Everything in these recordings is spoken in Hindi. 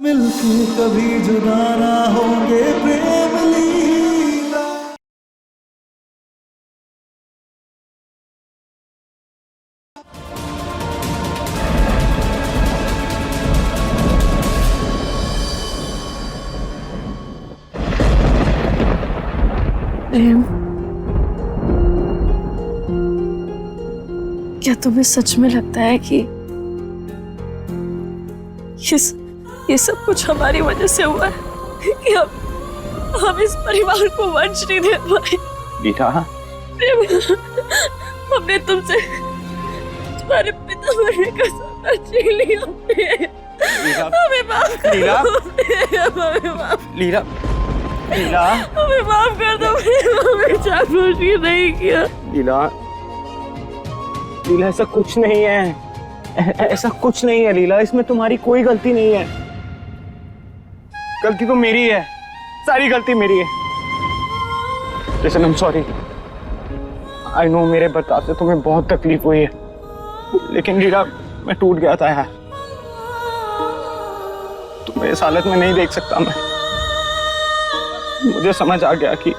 मिलके कभी जुदा ना होंगे प्रेम लीला। प्रेम, क्या तुम्हें सच में लगता है कि ये सब कुछ हमारी वजह से हुआ है कि हम इस परिवार को वंश नहीं दे पाए? लीला, हमने तुमसे तुम्हारे पिता मरने का सपना छीन लिया। हमें माफ कर लीला, हमें माफ लीला, लीला, हमें माफ कर दो। हमें जानबूझ नहीं किया। लीला, लीला, ऐसा कुछ नहीं है, ऐसा कुछ नहीं है लीला, इसमें तुम्हारी कोई गलती नहीं है। गलती तो मेरी है, सारी गलती मेरी है। Listen, I'm sorry. I know मेरे बर्ताव से तुम्हें बहुत तकलीफ हुई है, लेकिन लीला मैं टूट गया था यार। तुम्हें इस हालत में नहीं देख सकता मैं। मुझे समझ आ गया कि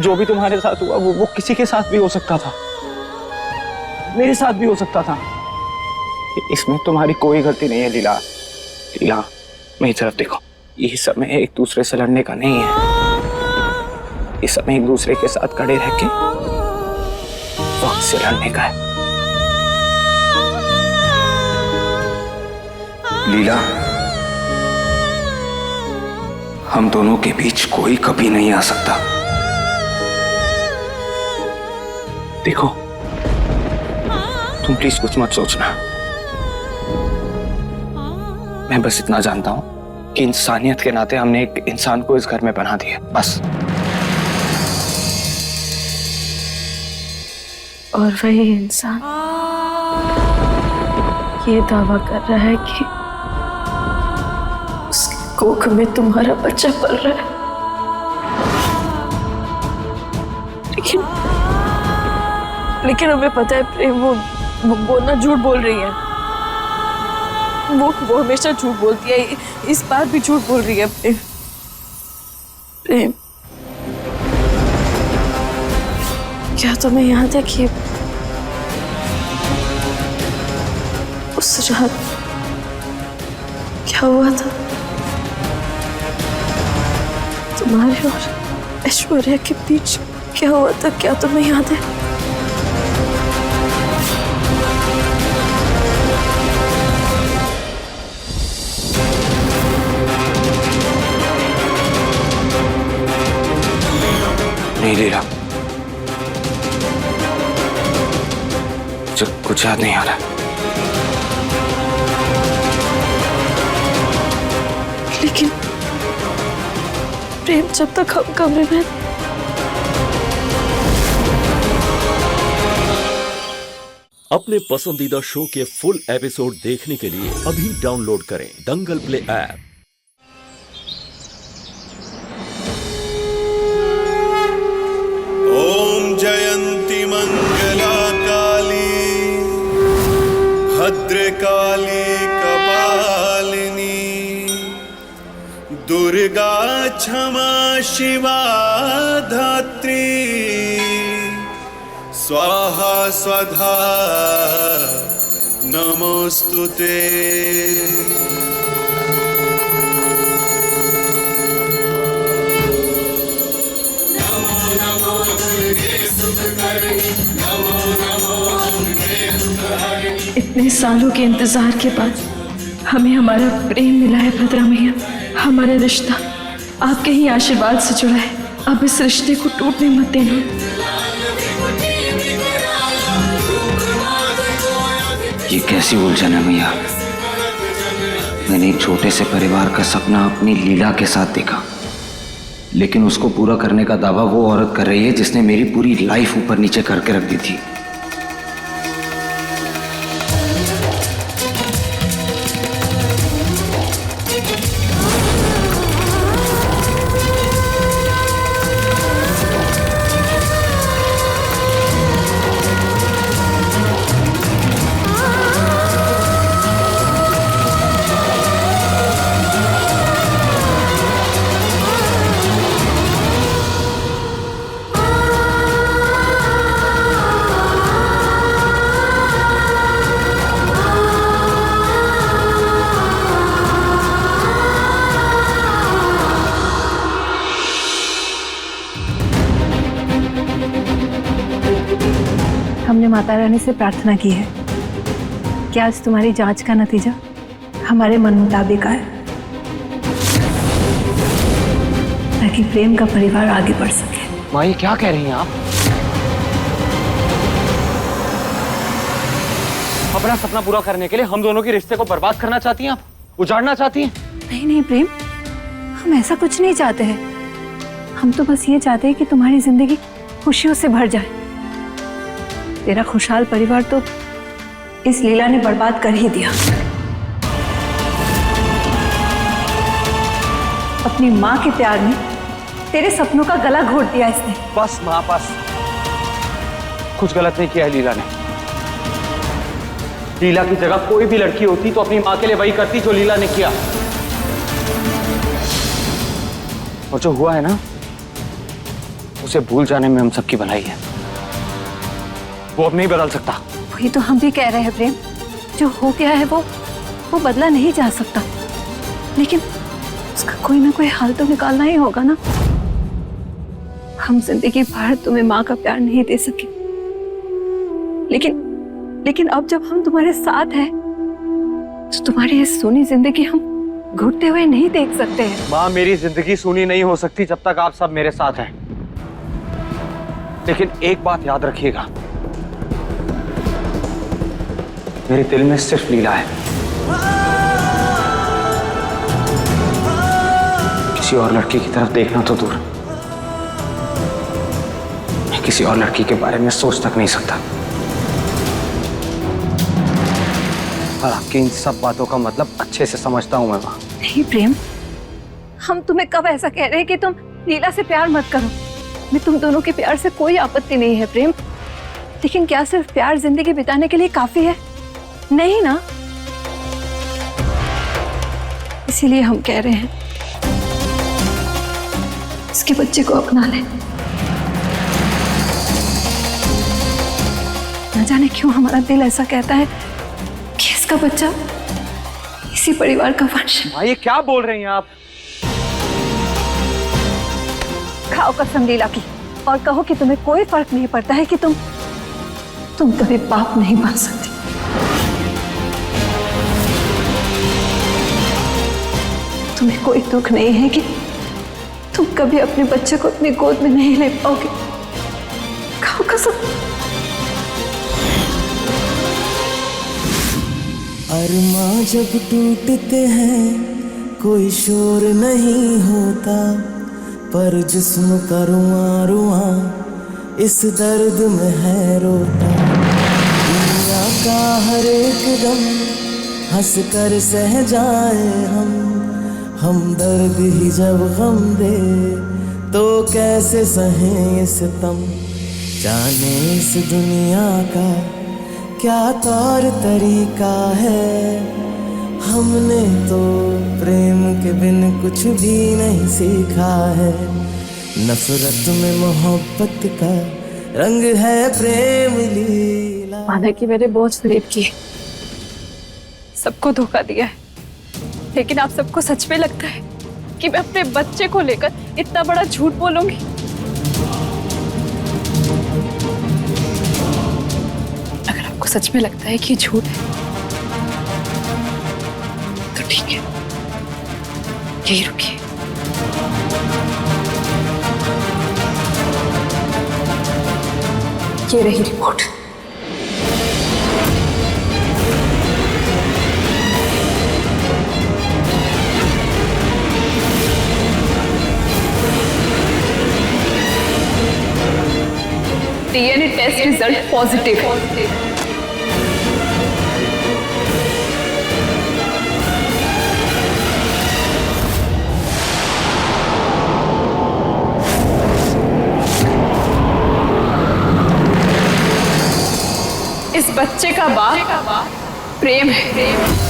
जो भी तुम्हारे साथ हुआ वो किसी के साथ भी हो सकता था, मेरे साथ भी हो सकता था। इसमें तुम्हारी कोई गलती नहीं है लीला। लीला, मेरी तरफ देखो, ये समय एक दूसरे से लड़ने का नहीं है। ये समय एक दूसरे के साथ खड़े रह के वक्त से लड़ने का है। लीला, हम दोनों के बीच कोई कभी नहीं आ सकता। देखो, तुम प्लीज कुछ मत सोचना। मैं बस इतना जानता हूं कि इंसानियत के नाते हमने एक इंसान को इस घर में बना दिया, बस। और वही इंसान ये दावा कर रहा है कि उसकी कोख में तुम्हारा बच्चा पल रहा है। लेकिन हमें पता है प्रेम, वो ना झूठ बोल रही है। वो हमेशा झूठ बोलती है, इस बार भी झूठ बोल रही है। प्रेम, प्रेम, क्या तुम्हें याद है कि उस रात क्या हुआ था? तुम्हारे और ऐश्वर्या के बीच क्या हुआ था? क्या तुम्हें याद है? नहीं लीला, मुझे कुछ याद नहीं आ रहा। लेकिन प्रेम, जब तक हम कमरे में अपने पसंदीदा शो के फुल एपिसोड देखने के लिए अभी डाउनलोड करें दंगल प्ले ऐप। ओम जयंती मंगला काली भद्रकाली कपालिनी दुर्गा क्षमा शिवा धात्री स्वाहा स्वधा नमोस्तुते। इतने सालों के इंतजार के बाद हमें हमारा प्रेम मिला है भद्रा मैया। हमारा रिश्ता आपके ही आशीर्वाद से जुड़ा है। अब इस रिश्ते को टूटने मत देना। ये कैसी उलझन है मैया? मैंने एक छोटे से परिवार का सपना अपनी लीला के साथ देखा, लेकिन उसको पूरा करने का दावा वो औरत कर रही है जिसने मेरी पूरी लाइफ ऊपर नीचे करके रख दी थी। माता रानी से प्रार्थना की है कि आज तुम्हारी जांच का नतीजा हमारे मन मुताबिक आए, ताकि प्रेम का परिवार आगे बढ़ सके। माँ ये क्या कह रही हैं आप? अपना सपना पूरा करने के लिए हम दोनों के रिश्ते को बर्बाद करना चाहती हैं आप? उजाड़ना चाहती हैं? नहीं नहीं प्रेम, हम ऐसा कुछ नहीं चाहते हैं। हम तो बस ये चाहते हैं कि तुम्हारी जिंदगी खुशियों से भर जाए। तेरा खुशहाल परिवार तो इस लीला ने बर्बाद कर ही दिया। अपनी माँ के प्यार में तेरे सपनों का गला घोट दिया इसने। बस माँ बस, कुछ गलत नहीं किया है लीला ने। लीला की जगह कोई भी लड़की होती तो अपनी माँ के लिए वही करती जो लीला ने किया। और जो हुआ है ना, उसे भूल जाने में हम सबकी भलाई है। वो अब नहीं बदल सकता। वही तो हम भी कह रहे हैं प्रेम, जो हो गया है वो बदला नहीं जा सकता, लेकिन उसका कोई ना कोई हाल तो निकालना ही होगा ना। हम जिंदगी भर तुम्हें माँ का प्यार नहीं दे सके, लेकिन अब जब हम तुम्हारे साथ हैं तो तुम्हारी ये सूनी जिंदगी हम घुटते हुए नहीं देख सकते हैं। माँ मेरी जिंदगी सूनी नहीं हो सकती जब तक आप सब मेरे साथ हैं। लेकिन एक बात याद रखिएगा, मेरे दिल में सिर्फ लीला है। किसी और लड़की की तरफ देखना तो दूर, मैं किसी और लड़की के बारे में सोच तक नहीं सकता। और आपकी इन सब बातों का मतलब अच्छे से समझता हूं मैं माँ। नहीं प्रेम, हम तुम्हें कब ऐसा कह रहे हैं कि तुम लीला से प्यार मत करो। मैं तुम दोनों के प्यार से कोई आपत्ति नहीं है प्रेम, लेकिन क्या सिर्फ प्यार जिंदगी बिताने के लिए काफी है? नहीं ना। इसीलिए हम कह रहे हैं इसके बच्चे को अपना ले। न जाने क्यों हमारा दिल ऐसा कहता है कि इसका बच्चा इसी परिवार का वंश है। माँ ये क्या बोल रही हैं आप? खाओ कसम लीला की और कहो कि तुम्हें कोई फर्क नहीं पड़ता है कि तुम कभी बाप नहीं बन सकती। तुम्हें कोई दुख नहीं है कि तुम कभी अपने बच्चे को अपनी गोद में नहीं ले पाओगे। खाओ कसम। अरमां जब टूटते हैं कोई शोर नहीं होता, पर जिस्म का रुआं रुआं इस दर्द में है रोता। दुनिया का हर एक दम हंस कर सह जाए हम दर्द ही जब गम दे तो कैसे सहें ये सितम। जाने इस दुनिया का क्या तौर तरीका है, हमने तो प्रेम के बिन कुछ भी नहीं सीखा है। नफरत में मोहब्बत का रंग है प्रेम लीला। माना कि मैंने बहुत फरेब किए, सबको धोखा दिया है, लेकिन आप सबको सच में लगता है कि मैं अपने बच्चे को लेकर इतना बड़ा झूठ बोलूंगी? अगर आपको सच में लगता है कि झूठ है तो ठीक है, यही रुकिए। ये रही report. DNA test result positive. इस बच्चे का बाप प्रेम है।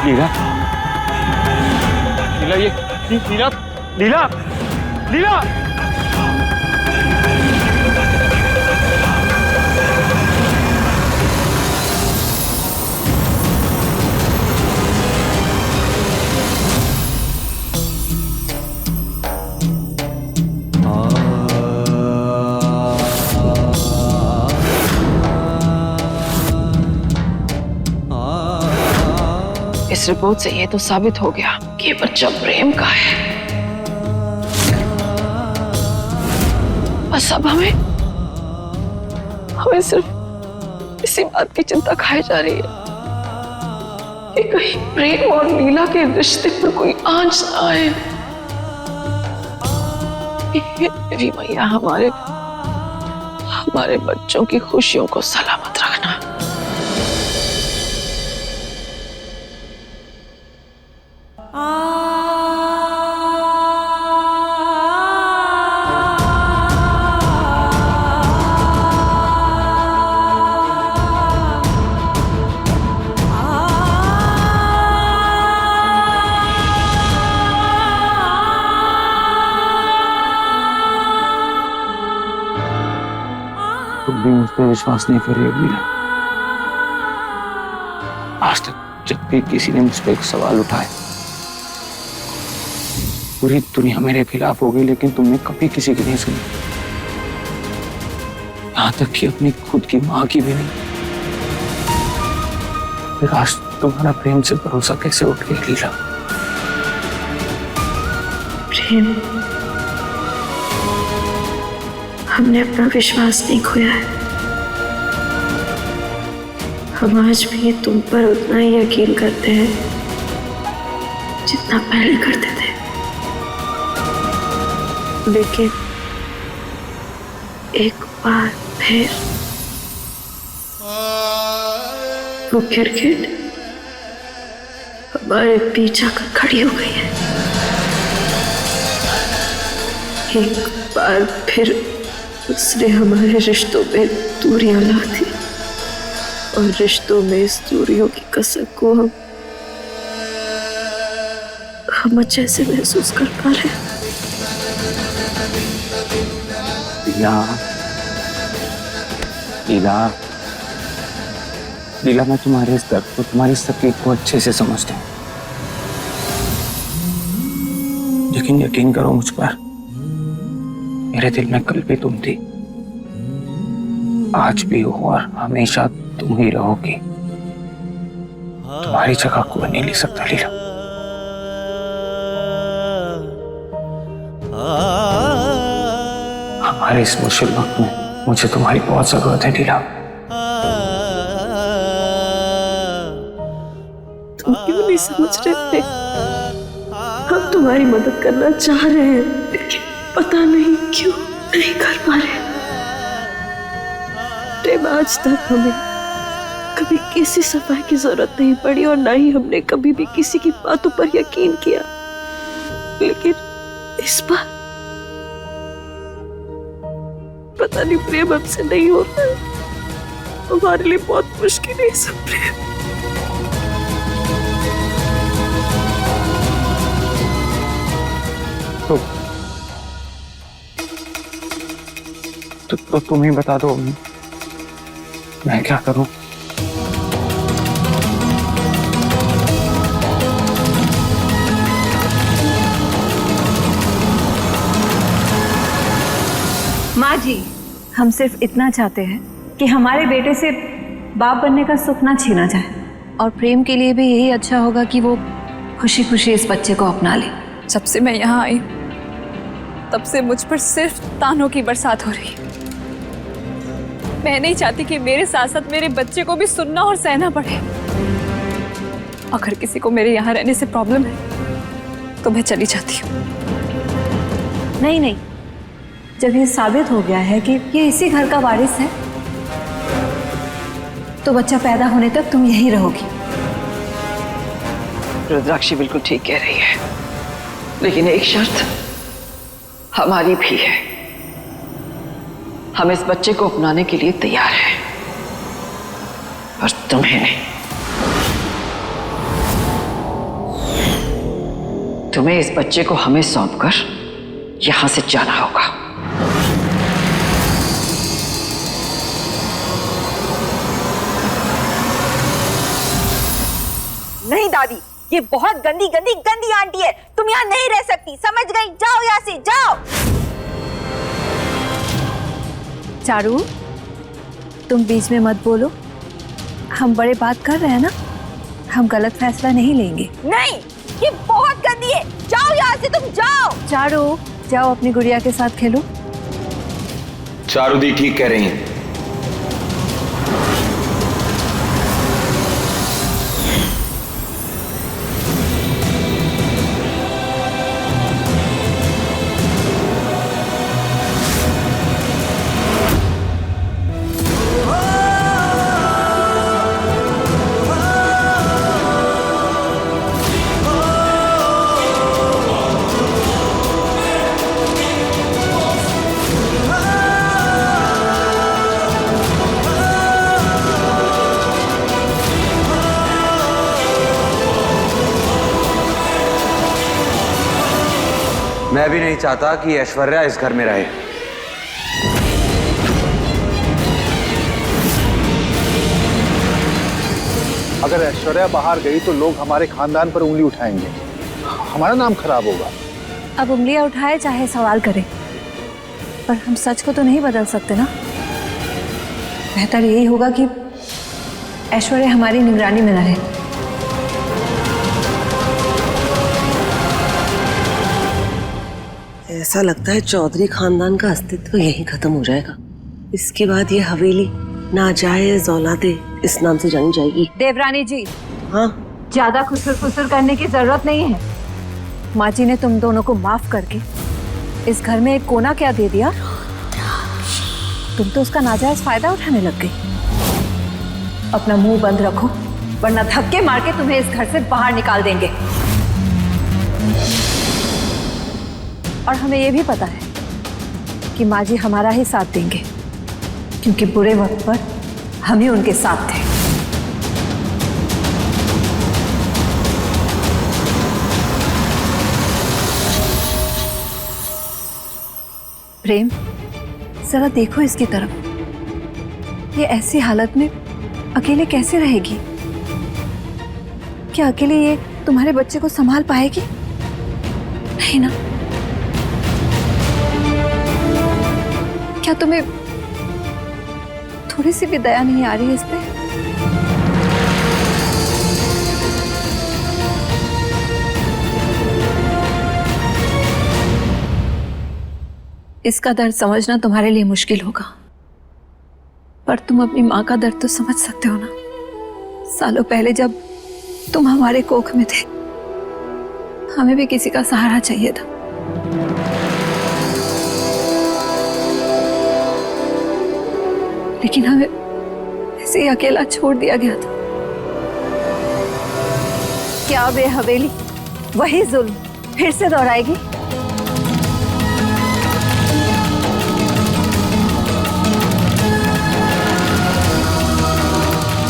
लीला, लीला, ये लीला, लीला, लीला। इस रिपोर्ट से ये तो साबित हो गया कि ये बच्चा प्रेम का है। बस अब हमें सिर्फ इसी बात की चिंता खाई जा रही है कि कहीं प्रेम और लीला के रिश्ते पर कोई आंच ना आए। देवी मैया हमारे बच्चों की खुशियों को सलामत रखना। तुम भी मुझ पर विश्वास नहीं कर रही हो लीला। आज तक जब भी किसी ने मुझ पर एक सवाल उठाया पूरी दुनिया मेरे खिलाफ हो गई, लेकिन तुमने कभी किसी की नहीं सुनी, यहां तक कि अपनी खुद की मां की भी नहीं। फिर आज तुम्हारा प्रेम से भरोसा कैसे उठ गया लीला? प्रेम, हमने अपना विश्वास नहीं खोया है। हम आज भी तुम पर उतना ही यकीन करते हैं जितना पहले करते थे, लेकिन एक बार फिर वो गिरगिट हमारे पीछे आकर खड़ी हो गई है। एक बार फिर उसने हमारे रिश्तों में दूरियां ला दी और रिश्तों में इस दूरियों की कसक को हम अच्छे से महसूस कर पा रहे हैं। लीला, लीला, लीला, मैं तुम्हारे इस दर्द को, तुम्हारी इस तकलीफ को अच्छे से समझता हूँ, लेकिन यकीन करो मुझ पर, मेरे दिल में कल भी तुम थी, आज भी हो और हमेशा तुम ही रहोगी। तुम्हारी जगह कोई नहीं ले सकता लीला। हमारे इस मुश्किल वक्त में मुझे तुम्हारी बहुत जरूरत है लीला। तुम क्यों नहीं समझ रहे? हम तुम्हारी मदद करना चाह रहे हैं, लेकिन पता नहीं क्यों नहीं कर पा रहे। प्रेम, आज तक हमें कभी किसी सफाई की जरूरत नहीं पड़ी और ना ही हमने कभी भी किसी की बातों पर यकीन किया, लेकिन इस बार पता नहीं प्रेम हमसे नहीं होता है। हमारे लिए बहुत मुश्किल है सब प्रेम। तो तुम ही बता दो मैं क्या करूं? माँ जी, हम सिर्फ इतना चाहते हैं कि हमारे बेटे से बाप बनने का सुख ना छीना जाए, और प्रेम के लिए भी यही अच्छा होगा कि वो खुशी खुशी इस बच्चे को अपना ले। जब से मैं यहाँ आई तब से मुझ पर सिर्फ तानों की बरसात हो रही है। मैं नहीं चाहती कि मेरे साथ साथ मेरे बच्चे को भी सुनना और सहना पड़े। अगर किसी को मेरे यहाँ रहने से प्रॉब्लम है तो मैं चली जाती हूँ। नहीं नहीं, जब ये साबित हो गया है कि ये इसी घर का वारिस है, तो बच्चा पैदा होने तक तुम यहीं रहोगी। रुद्राक्षी बिल्कुल ठीक कह रही है, लेकिन एक शर्त हमारी भी है। हम इस बच्चे को अपनाने के लिए तैयार हैं, पर तुम्हें नहीं। तुम्हें इस बच्चे को हमें सौंपकर यहां से जाना होगा। नहीं दादी, ये बहुत गंदी गंदी गंदी आंटी है। तुम यहाँ नहीं रह सकती, समझ गई? जाओ यहाँ से, जाओ। चारू, तुम बीच में मत बोलो। हम बड़े बात कर रहे हैं ना, हम गलत फैसला नहीं लेंगे। नहीं, ये बहुत गंदी है। जाओ यहाँ से, तुम जाओ। चारू, जाओ अपनी गुड़िया के साथ खेलो। चारुदी ठीक कह रही हैं। मैं भी नहीं चाहता कि ऐश्वर्या इस घर में रहे। अगर ऐश्वर्या बाहर गई तो लोग हमारे खानदान पर उंगली उठाएंगे, हमारा नाम खराब होगा। अब उंगलियां उठाए चाहे सवाल करें, पर हम सच को तो नहीं बदल सकते ना। बेहतर यही होगा कि ऐश्वर्या हमारी निगरानी में रहे। ऐसा लगता है चौधरी खानदान का अस्तित्व यहीं खत्म हो जाएगा। इसके बाद ये हवेली नाजायज औलादे इस नाम से जानी जाएगी। देवरानी जी, हाँ, ज्यादा खुसर खुसर करने की जरूरत नहीं है। माँ जी ने तुम दोनों को माफ करके इस घर में एक कोना क्या दे दिया, तुम तो उसका नाजायज फायदा उठाने लग गई। अपना मुंह बंद रखो, वरना धक्के मार के तुम्हें इस घर से बाहर निकाल देंगे। और हमें यह भी पता है कि माँ जी हमारा ही साथ देंगे, क्योंकि बुरे वक्त पर हम ही उनके साथ थे। प्रेम, जरा देखो इसकी तरफ। ये ऐसी हालत में अकेले कैसे रहेगी? क्या अकेले ये तुम्हारे बच्चे को संभाल पाएगी? नहीं ना। क्या तुम्हें थोड़ी सी भी दया नहीं आ रही है इस पे? इसका दर्द समझना तुम्हारे लिए मुश्किल होगा, पर तुम अपनी माँ का दर्द तो समझ सकते हो ना। सालों पहले जब तुम हमारे कोख में थे, हमें भी किसी का सहारा चाहिए था। लेकिन हमें ऐसे ही अकेला छोड़ दिया गया था। क्या बे हवेली वही जुल्म फिर से दोहराएगी?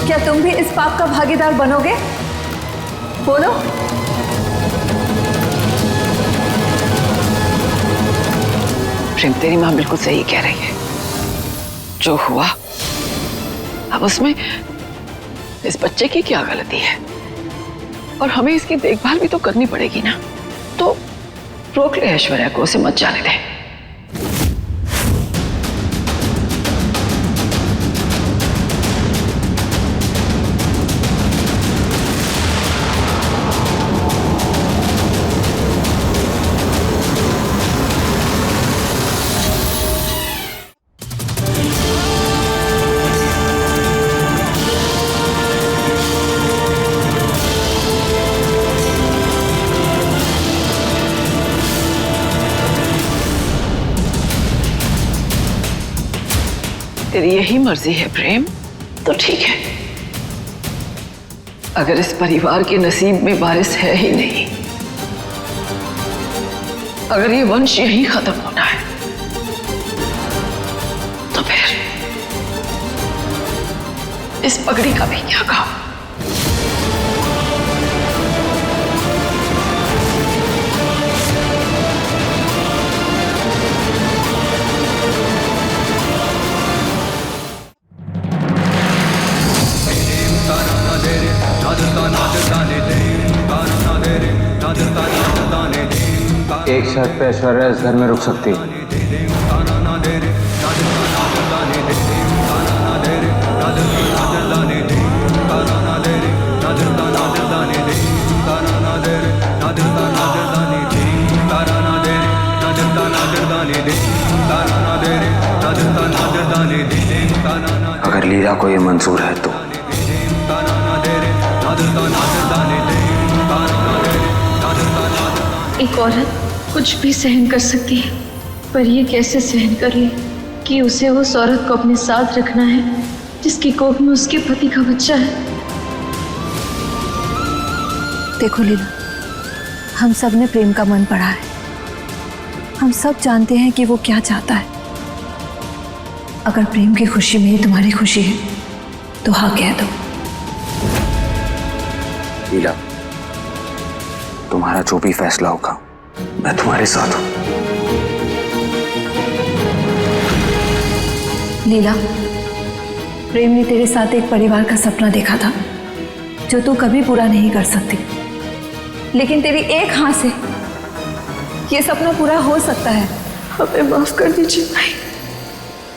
क्या तुम भी इस पाप का भागीदार बनोगे? बोलो। प्रेम, तेरी माँ बिल्कुल सही कह रही है। जो हुआ, अब उसमें इस बच्चे की क्या गलती है? और हमें इसकी देखभाल भी तो करनी पड़ेगी ना। तो रोक ले ऐश्वर्या को, उसे मत जाने दे। तेरी यही मर्जी है प्रेम, तो ठीक है। अगर इस परिवार के नसीब में वारिस है ही नहीं, अगर ये वंश यही खत्म होना है, तो फिर इस पगड़ी का भी क्या काम? एक शर्त पे ऐश्वर्या इस घर में रुक सकती है। ना को ये मंजूर है तो। एक औरत कुछ भी सहन कर सकती है, पर ये कैसे सहन कर ले कि उसे उस औरत को अपने साथ रखना है जिसकी कोख में उसके पति का बच्चा है। देखो लीला, हम सब ने प्रेम का मन पढ़ा है। हम सब जानते हैं कि वो क्या चाहता है। अगर प्रेम की खुशी में ही तुम्हारी खुशी है तो हाँ कह दो। लीला, तुम्हारा जो भी फैसला होगा मैं तुम्हारे साथ हूं। लीला, प्रेम ने तेरे साथ एक परिवार का सपना देखा था जो तू कभी पूरा नहीं कर सकती, लेकिन तेरी एक हाँ से ये सपना पूरा हो सकता है। हमें माफ कर दीजिए भाई,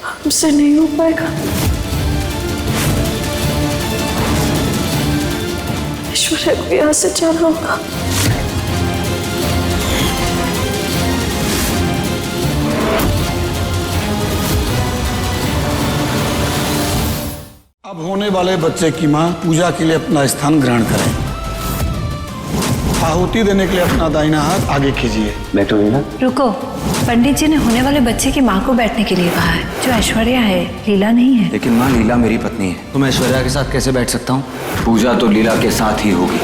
हमसे नहीं हो पाएगा। ऐश्वर्या को यहाँ से जाना होगा। अब होने वाले बच्चे की मां पूजा के लिए अपना स्थान ग्रहण करें। आहुति देने के लिए अपना दाहिना हाथ आगे कीजिए। बैठो लीला। रुको, पंडित जी ने होने वाले बच्चे की माँ को बैठने के लिए कहा है, जो ऐश्वर्या है, लीला नहीं है। लेकिन माँ, लीला मेरी पत्नी है, तो मैं ऐश्वर्या के साथ कैसे बैठ सकता हूँ? पूजा तो लीला के साथ ही होगी।